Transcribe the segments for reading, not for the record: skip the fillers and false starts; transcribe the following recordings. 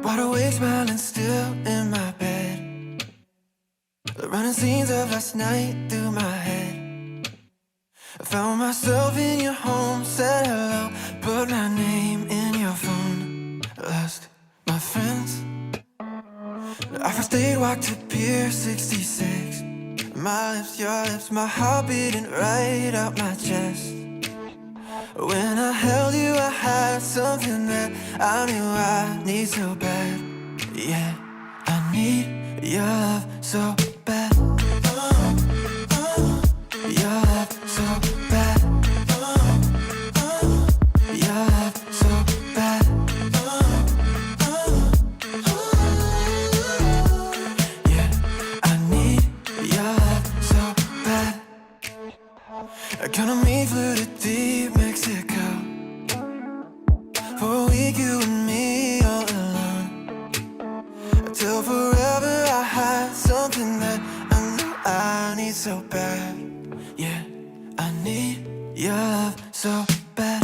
Wide awake, smiling still in my bed. Running scenes of last night through my head. I found myself in your home, said hello, put my name in your phone. Lost my friends. I first date walked to Pier 66. My lips, your lips, my heart beating right out my chest. When I held you, I had something that I knew I need so bad. Yeah, I need your love so bad. Your love so bad. Your love so bad. Yeah, I need your love so bad. Economy flew to deep Mexico. For a week, you and me all alone. Till forever I had something that I knew I need so bad. Yeah, I need your love so bad.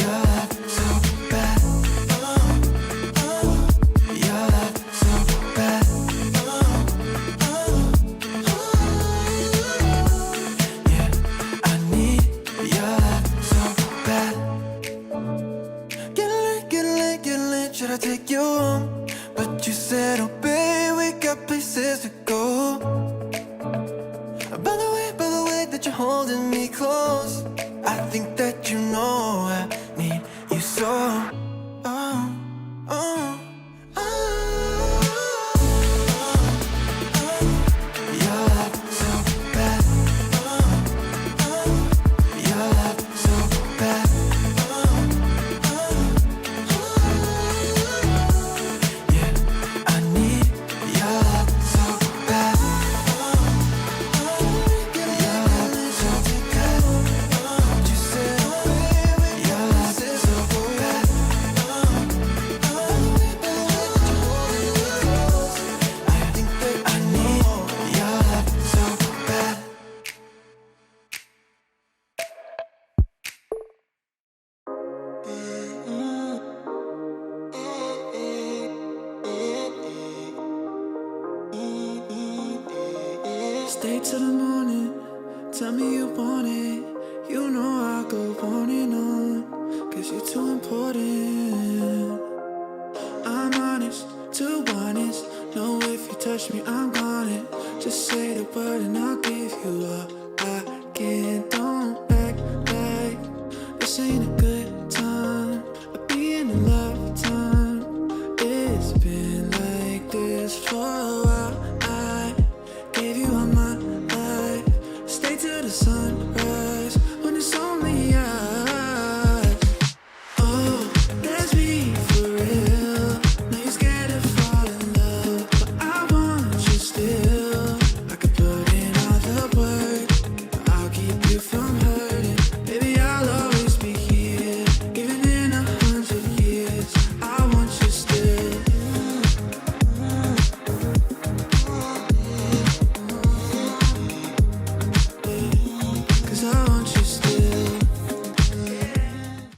Your love so bad. Your love so bad. Yeah, I need your love so bad. Get lit, should I take you home? But you said, oh babe, we got places to go. By the way that you're holding me close, I think that you know I need you so. Oh, oh, oh. Your love so bad. Your love so bad. Yeah, I need your love so bad. Your love so bad. You said, oh baby, your love is so bad. I think that I need your love so bad. Stay till the morning, tell me you want it. You know I go on and on, cause you're too important.